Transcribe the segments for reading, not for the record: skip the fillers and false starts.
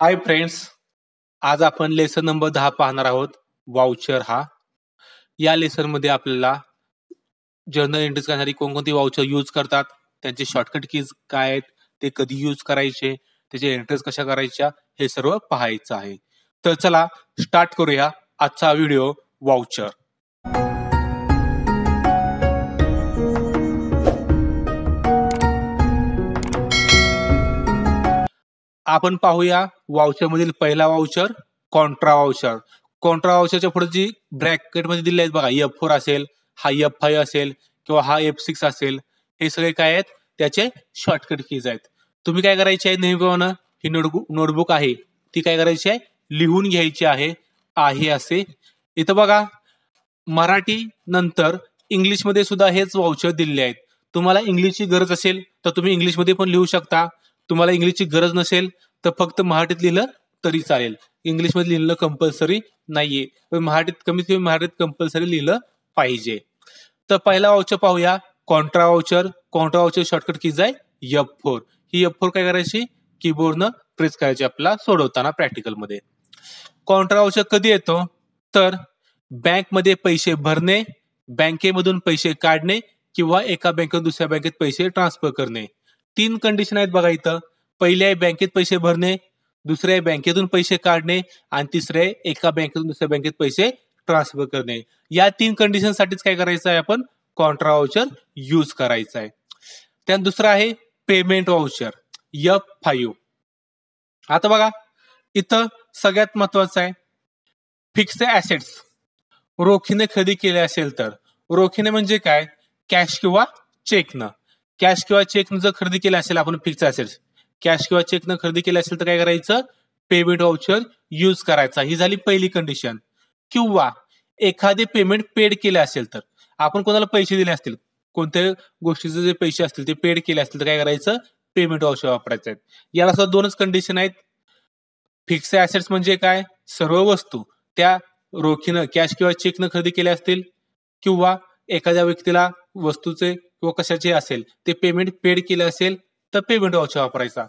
Hi friends, आज आपण lesson number 10 पाहणार आहोत. वाउचर हा. या लेसन मध्ये आपल्याला जर्नल एंट्रीज करणारी कोणकोणती वाउचर यूज करतात, त्यांचे शॉर्टकट कीज काय आहेत, ते कधी यूज करायचे, त्याचे एंट्रीज कशा करायच्या, हे सर्व पाहायचं आहे. तर चला स्टार्ट करूया आजचा व्हिडिओ वाउचर. आपण पाहूया वाउचर मधील पहिला वाउचर कॉन्ट्रा वाउचर. कॉन्ट्रा वाउचरच्या पुढे जी ब्रॅकेट मध्ये दिले आहेत बघा, F4 असेल, हा F5 असेल किंवा हा F6 असेल, हे सगळे काय आहेत, त्याचे शॉर्टकट कीज आहेत. तुम्ही काय करायचे आहे, नेहमीप्रमाणे ही नोटबुक आहे ती काय करायची आहे, लिहून घ्यायची आहे असे. इथं बघा मराठी नंतर इंग्लिश मध्ये सुद्धा हेच वाउचर दिलेले आहेत. तुम्हाला इंग्लिशची गरज असेल तर तुम्ही इंग्लिश मध्ये पण लिहू शकता. तुम्हाला इंग्लिशची गरज नसेल तर फक्त मराठीत लिहिलं तरी चालेल. इंग्लिश मध्ये लिहिलं कंपल्सरी नाहीये, पण मराठीत कमीत कमी मराठीत कंपल्सरी लिहिलं पाहिजे. तर पहिला वाउचर पाहूया, Contra voucher. Contra voucher shortcut keys आहे F4. ही F4 काय करायची, कीबोर्डनं प्रेस करायची आपल्याला सोडवताना प्रॅक्टिकल मध्ये. कॉन्ट्रा वाउचर कधी येतो, तर बँकमध्ये पैसे भरणे, बँकेमधून पैसे काढणे किंवा एका बँकेतून दुसऱ्या बँकेत पैसे ट्रान्सफर करणे. 3 कंडिशन आहेत बघा इथं. पहिले आहे बँकेत पैसे भरणे, दुसरे आहे बँकेतून पैसे काढणे आणि तिसरे आहे एका बँकेतून दुसऱ्या बँकेत पैसे ट्रान्सफर करणे. या 3 कंडिशन साठीच काय करायचं आहे, आपण कॉन्ट्रा वाउचर यूज करायचा आहे. त्यानंतर दुसरा आहे पेमेंट वाउचर F5. आता बघा इथं सगळ्यात महत्वाचं आहे फिक्स्ड ऍसेट्स. रोखीने खरेदी केले असेल तर, रोखीने म्हणजे काय, कॅश किंवा चेकनं. कॅश किंवा चेकनं जर खरेदी केली असेल आपण फिक्स्ड ऍसेट्स, कॅश किंवा चेकनं खरेदी केली असेल तर काय करायचं, पेमेंट वाउचर यूज करायचा. ही झाली पहिली कंडिशन. किंवा एखादे पेमेंट पेड केले असेल तर, आपण कोणाला पैसे दिले असतील, कोणत्या गोष्टीचे जे पैसे असतील ते पेड केले असतील तर काय करायचं, पेमेंट वाउचर वापरायचं आहे. याला सुद्धा 2च कंडिशन आहेत. फिक्स्ड ऍसेट्स म्हणजे काय, सर्व वस्तू त्या रोखीनं कॅश किंवा चेकनं खरेदी केल्या असतील किंवा एखाद्या व्यक्तीला वस्तूचे किंवा कशाचे असेल ते पेमेंट पेड केले असेल तर पेमेंट वाउचर वापरायचा.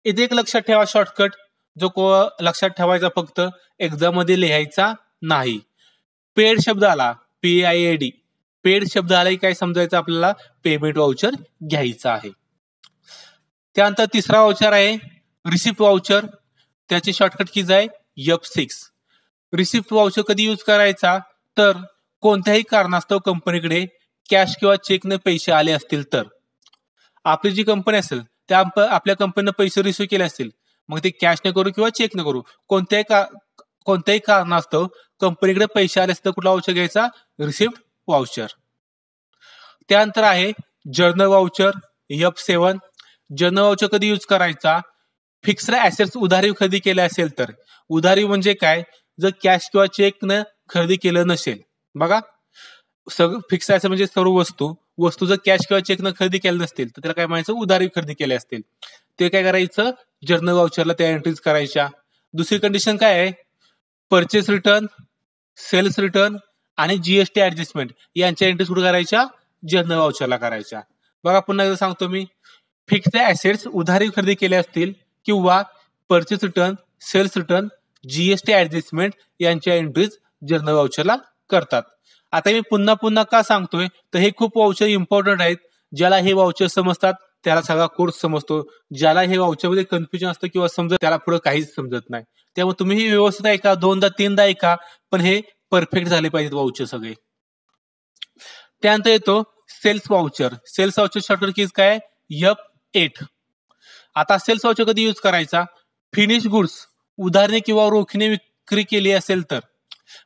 इथे एक लक्षात ठेवा शॉर्टकट, जो लक्षात ठेवायचा फक्त एक्झाम मध्ये लिहायचा नाही. पेड शब्द आला, PIAD, पेड शब्द आला की काय समजायचं, आपल्याला पेमेंट वाउचर घ्यायचा आहे. त्यानंतर तिसरा वाउचर आहे रिसिप्ट वाउचर. त्याची शॉर्टकट कीज आहे F6. रिसिप्ट वाउचर कधी यूज करायचा, तर कोणत्याही कारणास्तव कंपनीकडे कॅश किंवा चेकने पैसे आले असतील तर. आपली जी कंपनी असेल त्या आपल्या कंपनीने पैसे रिसिव्ह केले असतील, मग ते कॅशने करू किंवा चेकने करू, कोणत्याही कारणास्तव कंपनीकडे पैसे आले असतील तर कुठला वाउचर घ्यायचा, रिसिप्ट वाउचर. त्यानंतर आहे journal voucher F7. Journal voucher कधी यूज करायचा, फिक्स्ड ऍसेट्स उधारी खरेदी केले असेल तर. उधारी म्हणजे काय, जर कॅश किंवा चेकनं खरेदी केलं नसेल, बघा सगळं फिक्स्ड ऍसेट म्हणजे सर्व वस्तू जर कॅश किंवा चेकनं खरेदी केल्या नसतील तर त्याला काय म्हणायचं, उधारी खरेदी केले असतील, ते काय करायचं, जर्नल वाउचरला त्या एंट्रीज करायच्या. दुसरी कंडिशन काय आहे, परचेस रिटर्न, सेल्स रिटर्न आणि GST ऍडजस्टमेंट यांच्या एंट्रीज कुठे करायच्या, जर्नल वाउचरला करायच्या. बघा पुन्हा एकदा सांगतो मी, फिक्स्ड ऍसेट्स उधारी खरेदी केले असतील किंवा purchase return, sales return, GST adjustment यांच्या एंट्रीज जर्नल वाउचरला करतात. आता मी पुन्हा पुन्हा का सांगतोय, तर हे खूप वाउचर इम्पॉर्टंट आहेत. ज्याला हे वाउचर समजतात त्याला सगळा कोर्स समजतो. ज्याला हे वाउचर मध्ये कन्फ्युजन असतं किंवा समजत, त्याला पुढे काहीच समजत नाही. त्यामुळे तुम्ही हे व्यवस्थित ऐका, 2दा 3दा ऐका, पण हे परफेक्ट झाले पाहिजेत वाउचर सगळे. त्यानंतर येतो sales voucher. Sales voucher shortcut keys काय, F8. आता सेल्स वाउचर कधी यूज करायचा, फिनिश गुड्स उधारने किंवा रोखीने विक्री केली असेल तर.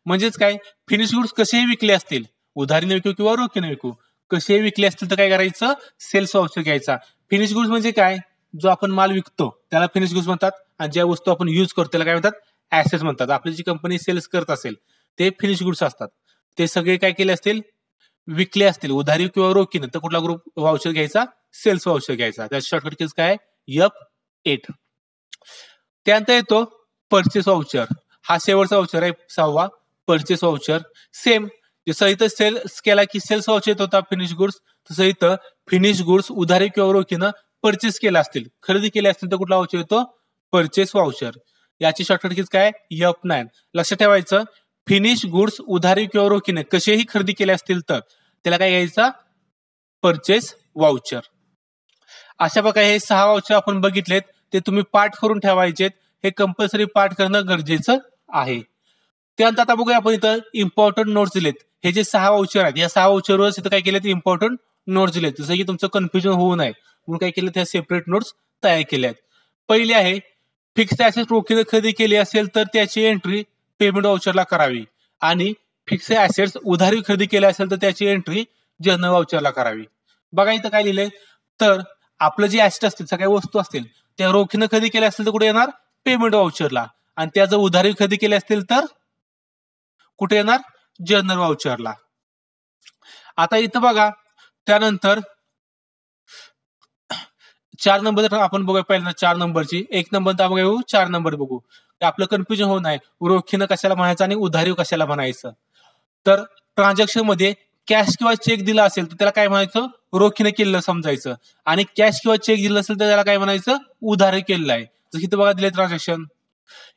म्हणजेच काय, फिनिश गुड्स कसेही विकले असतील, उधारीने विकू किंवा रोखीने विकू, कसेही विकले असतील तर काय करायचं, सेल्स वाउचर घ्यायचा. फिनिश गुड्स म्हणजे काय, जो आपण माल विकतो त्याला फिनिश गुड्स म्हणतात, आणि ज्या वस्तू आपण यूज करतो त्याला काय म्हणतात, ऍसेट्स म्हणतात. आपली जी कंपनी सेल्स करत असेल ते फिनिश गुड्स असतात. ते सगळे काय केले असतील, विकले असतील उधारी किंवा रोखीने, तर कुठला ग्रुप वाउचर घ्यायचा, सेल्स वाउचर घ्यायचा. त्याची शॉर्टकट कीज काय, F8. त्यानंतर येतो परचेस वाउचर. हा शेवटचा वाउचर आहे 6वा, परचेस वाउचर. सेम जसं इथं सेल्स केला की सेल्स वाउचर येत होता फिनिश गुड्स, तसं इथं फिनिश गुड्स उधारी किंवा रोखीनं परचेस केला असतील, खरेदी केले असतील तर कुठला वाउचर येतो, परचेस वाउचर. याची शॉर्टकट कीज काय F9. लक्षात ठेवायचं फिनिश गुड्स उधारी किंवा रोखीने कसेही खरेदी केले असतील तर त्याला काय घ्यायचा परचेस वाउचर. अशा प्रकारे हे 6 वाउचर आपण बघितलेत ते तुम्ही पाठ करून ठेवायचेत. हे कंपल्सरी पाठ करणं गरजेचं आहे. त्यानंतर आता बघूया आपण इथं इम्पॉर्टंट नोट्स दिलेत. हे जे 6 वाउचर आहेत या 6 वाउचरवर इथं काय केलेत इम्पॉर्टंट नोट्स दिलेत जसं की तुमचं कन्फ्युजन होऊ नये म्हणून काय केलं त्या सेपरेट नोट्स तयार केल्या आहेत. पहिली आहे फिक्स्ड ऍसेट रोखीने खरेदी केली असेल तर त्याची एंट्री पेमेंट वाउचरला करावी आणि फिक्स्ड ऍसेट्स उधारी खरेदी केली असेल तर त्याची एंट्री जनरल वाउचरला करावी. बघा इथं काय लिहिलंय तर आपलं जे ऍसेट असतील सगळ्या वस्तू असतील त्या रोखीने खरेदी केल्या असतील तर कुठे येणार पेमेंट वाउचरला आणि त्या जर उधारी खरेदी केल्या असतील तर कुठे येणार जनरल वाउचरला. आता इथं बघा त्यानंतर 4 नंबर आपण बघूया पहिल्यांदा 4 नंबरची 1 नंबर तर बघू 4 नंबर बघू आपलं कन्फ्युजन होऊ नये रोखीनं कशाला म्हणायचं आणि उधारी कशाला म्हणायचं. तर ट्रान्झॅक्शन मध्ये कॅश किंवा चेक दिला असेल तर त्याला काय म्हणायचं रोखीने केलेलं समजायचं आणि कॅश किंवा चेक दिलं असेल तर त्याला काय म्हणायचं उधारी केलेलं आहे. जसं इथं बघा दिले ट्रान्झॅक्शन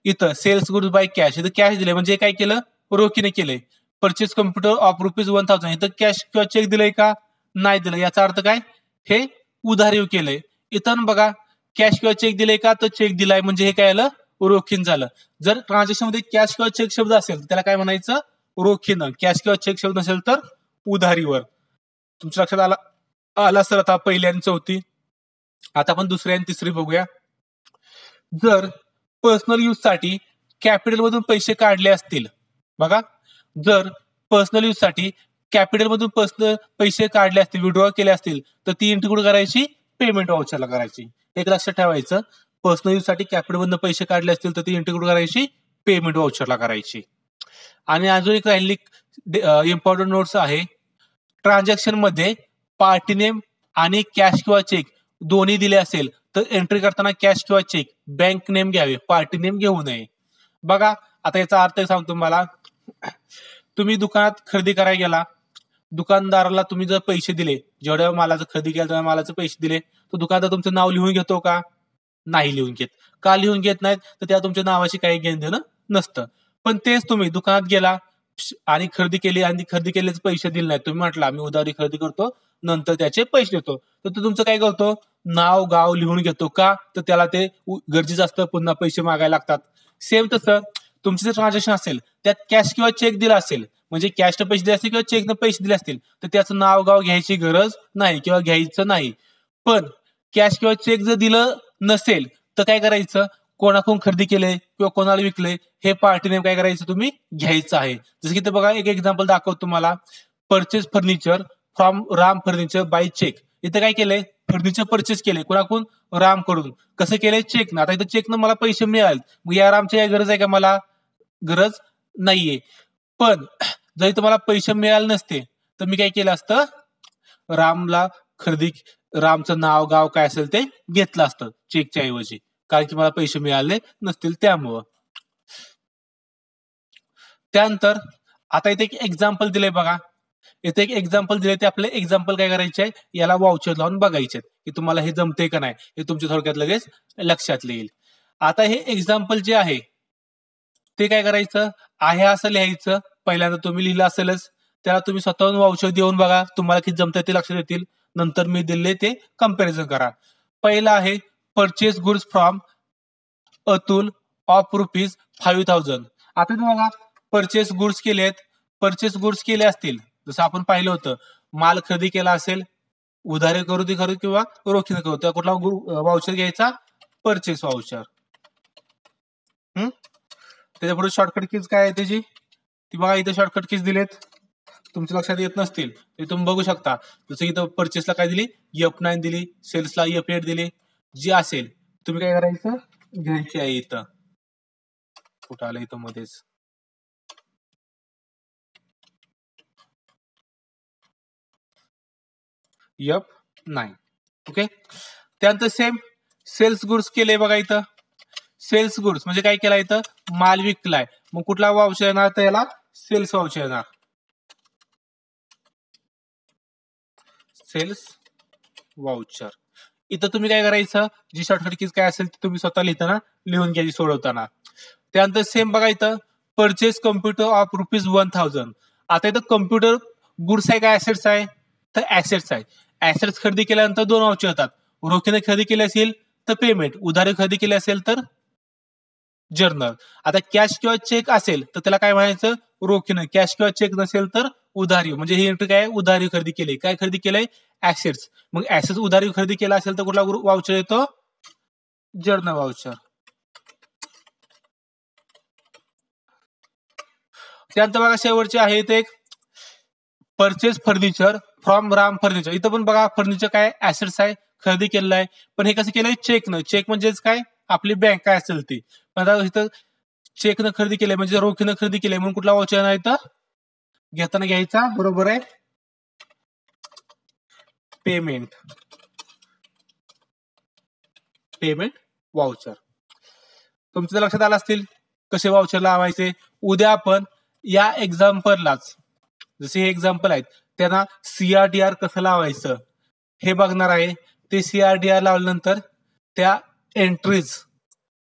इथं सेल्स गुड्स बाय कॅश इथं कॅश दिले म्हणजे काय केलं रोखीने केलंय. परचेस कम्प्युटर ऑफ ₹1000 इथं कॅश किंवा चेक दिलंय का नाही दिलं याचा अर्थ काय हे उधारी केलंय. इथं बघा कॅश किंवा चेक दिलंय का तर चेक दिलाय म्हणजे हे काय आलं रोखीन झालं. जर ट्रान्झॅक्शन मध्ये कॅश किंवा चेक शब्द असेल त्याला काय म्हणायचं रोखीनं कॅश किंवा चेक शब्द नसेल तर उधारीवर. तुमच्या लक्षात आला सर आता पहिली आणि चौथी. आता आपण दुसरी आणि तिसरी बघूया. जर पर्सनल यूज साठी कॅपिटल मधून पैसे काढले असतील बघा जर पर्सनल यूज साठी कॅपिटल मधून पैसे काढले असतील विड्रॉ केले असतील तर ती एंट्री कुठे करायची पेमेंट वाउचरला करायची. एक लक्षात ठेवायचं पर्सनल यूज साठी कॅपिटल मधून पैसे काढले असतील तर ती एंट्री कुठे करायची पेमेंट वाउचरला करायची. आणि अजून एक राहिली इम्पॉर्टंट नोट्स आहे ट्रान्झॅक्शन मध्ये पार्टी नेम आणि कॅश किंवा चेक दोन्ही दिले असेल तर एंट्री करताना कॅश किंवा चेक बँक नेम घ्यावे पार्टी नेम घेऊ नये. बघा आता याचा अर्थ सांगतो तुम्हाला तुम्ही दुकानात खरेदी करायला गेला दुकानदाराला तुम्ही जर पैसे दिले जेवढ्या मालाचं खरेदी केलं तेवढ्या मालाचे पैसे दिले तर दुकानदार तुमचं नाव लिहून घेतो का नाही लिहून घेत. का लिहून घेत नाहीत तर त्या तुमच्या नावाशी काही घेणं देणं नसतं. पण तेच तुम्ही दुकानात गेला आणि खरेदी केली आणि खरेदी केलेच पैसे दिले नाहीत तुम्ही म्हटला मी उधारी खरेदी करतो नंतर त्याचे पैसे देतो तर तो तुमचं काय करतो नाव गाव लिहून घेतो का तर त्याला ते गरजेचं असतं पुन्हा पैसे मागायला लागतात. सेम तसं तुमचं जे ट्रान्झॅक्शन असेल त्यात कॅश किंवा चेक दिला असेल म्हणजे कॅशनं पैसे दिले असतील किंवा चेकनं पैसे दिले असतील तर त्याचं नाव गाव घ्यायची गरज नाही किंवा घ्यायचं नाही. पण कॅश किंवा चेक जर दिलं नसेल तर काय करायचं कोणाकडून खरेदी केले किंवा कोणाला विकले हे पार्टी नेम काय करायचं तुम्ही घ्यायचं आहे. जसं की बघा एक एक्झाम्पल दाखवतो तुम्हाला purchase furniture from Ram furniture by cheque. इथं काय केलंय फर्निचर परचेस केले कोणाकडून राम कडून कसं केलंय चेकनं. आता इथं चेकनं मला पैसे मिळाले मग या रामची काय गरज आहे का मला गरज नाहीये. पण जरी तुम्हाला पैसे मिळाले नसते तर मी काय केलं असतं रामला रामचं नाव गाव काय असेल ते घेतलं असतं चेकच्या ऐवजी कारण की मला पैसे मिळाले नसतील त्यामुळं. त्यानंतर आता इथे एक एक्झाम्पल दिलंय बघा इथे एक एक्झाम्पल दिले ते आपले एक्झाम्पल काय करायचे आहे याला वाउचर लावून बघायचे की तुम्हाला हे जमते का नाही हे तुमच्या थोडक्यात लगेच लक्षात येईल. आता हे एक्झाम्पल जे आहे ते काय करायचं आहे असं लिहायचं पहिल्यांदा तुम्ही लिहिलं असेलच त्याला तुम्ही स्वतःहून वाउचर देऊन बघा तुम्हाला किती जमतं ते लक्षात येतील. नंतर मी दिले ते कम्पॅरिझन करा. पहिला आहे purchase goods from Atul of ₹5000. आता बघा परचेस गुड्स केलेत परचेस गुड्स केले असतील जसं आपण पाहिलं होतं माल खरेदी केला असेल उधारी खरेदी करू किंवा रोखीने करू तर कुठला वाउचर घ्यायचा परचेस वाउचर. त्याच्या पुढे शॉर्टकट कीज काय आहे त्याची ती बघा इथे शॉर्टकट कीज दिलेत तुमच्या लक्षात येत नसतील ते तुम्ही बघू शकता. जसं इथं परचेसला काय दिली F9 दिली सेल्सला F8 दिली जी असेल तुम्ही काय करायचं घ्यायची आहे. इथं कुठं आलं इथं मध्येच F9 ओके. त्यानंतर सेम सेल्स गुड्स केले बघा इथं सेल्स गुड्स म्हणजे काय केला इथं माल विकलाय मग कुठला वाउचर येणार तर याला सेल्स वाउचर येणार सेल्स वाउचर. इथं तुम्ही काय करायचं, जी शॉर्टकट कीज काय असेल ती तुम्ही स्वतः लिहिताना लिहून घ्यायची सोडवताना. त्यानंतर सेम बघा इथं परचेस कम्प्युटर ऑफ ₹1000. आता इथं कम्प्युटर गुड्स आहे का ऍसेट्स आहे, तर ऍसेट्स आहे. ऍसेट्स खरेदी केल्यानंतर दोन वाउचर येतात. रोखीने खरेदी केली असेल तर पेमेंट, उधारी खरेदी केली असेल तर जर्नल. आता कॅश किंवा चेक असेल तर त्याला काय म्हणायचं, रोखीनं. कॅश किंवा चेक नसेल तर उधारी. म्हणजे ही एंट्री काय, उधारी खरेदी केली. काय खरेदी केलंय, ऍसेट्स. मग ऍसेट्स उधारी खरेदी केला असेल तर कुठला वाउचर येतो, जर्नल वाउचर. त्यानंतर बघा शेवटचे आहे ते एक purchase furniture from Ram furniture. इथं पण बघा फर्निचर काय ऍसेट्स आहे, खरेदी केलेलं आहे. पण हे कसं केलंय, चेकनं. चेक म्हणजेच काय, आपली बँक काय असेल ती. पण आता इथं चेकनं खरेदी केलंय म्हणजे रोखीनं खरेदी केलंय म्हणून कुठला वाउचर नाही तर घेताना घ्यायचा, बरोबर आहे, पेमेंट. Payment voucher. तुमच्या लक्षात आलं असतील कसे वाउचर लावायचे. उद्या आपण या एक्झाम्पललाच, जसे हे एक्झाम्पल आहेत त्यांना CRDR कसं लावायचं हे बघणार आहे. ते CRDR लावल्यानंतर त्या एंट्रीज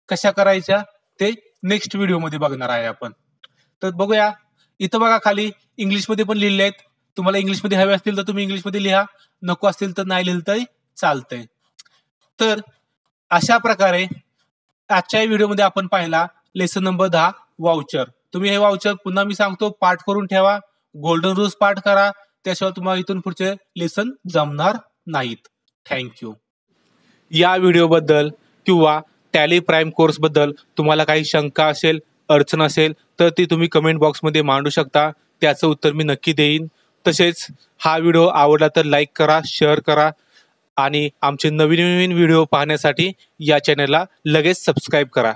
कशा करायच्या ते नेक्स्ट व्हिडिओमध्ये बघणार आहे आपण. तर बघूया. इथं बघा खाली इंग्लिशमध्ये पण लिहिले आहेत. तुम्हाला इंग्लिशमध्ये हवे असतील तर तुम्ही इंग्लिशमध्ये लिहा, नको असतील तर नाही लिहिलं तरी चालतंय. तर अशा प्रकारे आजच्या व्हिडिओमध्ये आपण पाहिला लेसन नंबर 10 वाउचर. तुम्ही हे वाउचर पुन्हा मी सांगतो पाठ करून ठेवा, गोल्डन रूल्स पाठ करा, त्याशिवाय तुम्हाला इथून पुढचे लेसन जमणार नाहीत. थँक्यू. या व्हिडिओबद्दल किंवा टॅली प्राईम कोर्सबद्दल तुम्हाला काही शंका असेल, अडचण असेल तर ती तुम्ही कमेंट बॉक्समध्ये मांडू शकता. त्याचं उत्तर मी नक्की देईन. तसेच हा व्हिडिओ आवडला तर लाईक करा, शेअर करा आणि आमचे नवीन नवीन व्हिडिओ पाहण्यासाठी या चॅनलला लगेच सबस्क्राईब करा.